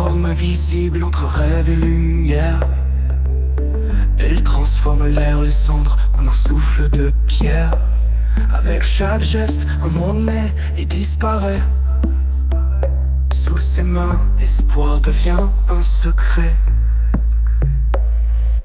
forme invisible entre rêve et lumière. Elle transforme l'air, les cendres en un souffle de pierre. Avec chaque geste, un monde naît et disparaît. Sous ses mains, l'espoir devient un secret.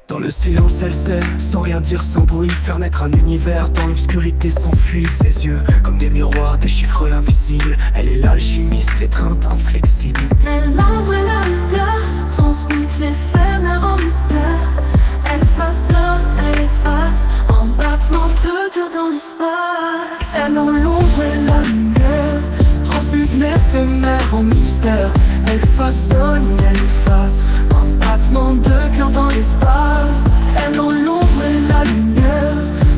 Dans le silence, elle sait, sans rien dire, sans bruit, faire naître un univers. Dans l'obscurité s'enfuient ses yeux, comme des miroirs déchiffrent l'invisible. Elle est l'alchimiste, étreinte inflexible. Elle l'ombre et la lumière transmute l'éphémère en mystère. Elle façonne, elle efface, en battement de cœur dans l'espace. Elle en l'ombre et la lumière transmute l'éphémère en mystère. Elle façonne, elle efface, en battement de cœur dans l'espace. Elle en l'ombre et la lumière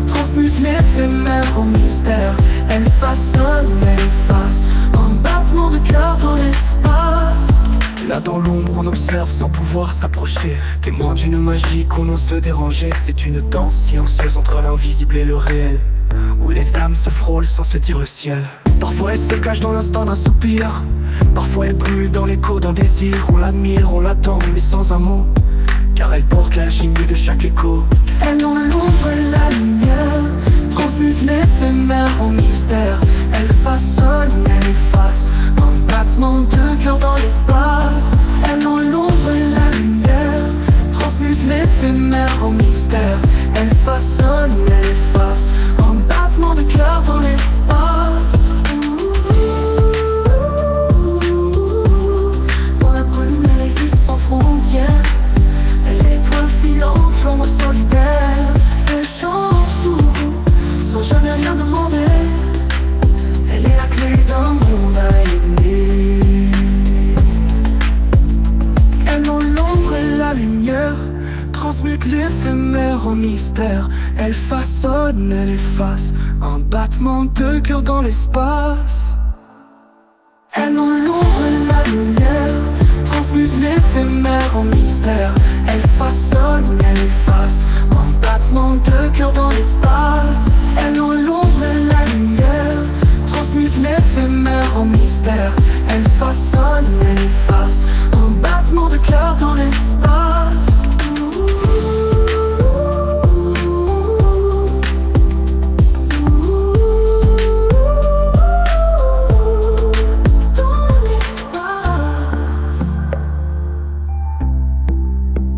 transmute l'éphémère en mystère. Elle façonne, elle efface, en battement de cœur dans l'espace. Là dans l'ombre on observe sans pouvoir s'approcher, témoin d'une magie qu'on ose se déranger. C'est une danse silencieuse entre l'invisible et le réel, où les âmes se frôlent sans se dire le ciel. Parfois elle se cache dans l'instant d'un soupir, parfois elle brûle dans l'écho d'un désir. On l'admire, on l'attend, mais sans un mot, car elle porte l'alchimie de chaque écho. Elle en l'ombre et la lumière transmute l'éphémère en mystère. Elle façonne, elle efface, un battement de cœur dans l'espace. Elle en l'ombre et la lumière transmute l'éphémère en mystère. Elle façonne, elle efface, un battement de cœur dans l'espace. Dans la brume, elle existe sans frontières. Elle est l'étoile filante, flambe solitaire. Elle change tout, sans jamais rien demander. Elle est la clé d'un monde à aimer. Elle en l'ombre et la lumière transmute l'éphémère en mystère. Elle façonne, elle efface, un battement de cœur dans l'espace. Elle en l'ombre et la lumière transmute l'éphémère en mystère. Elle façonne, elle efface, un battement de cœur dans l'espace. Elle en l'ombre et la lumière transmute l'éphémère en mystère. Elle façonne, elle efface, un battement de cœur dans l'espace.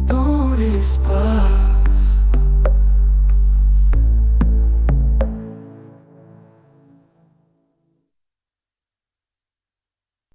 Dans l'espace.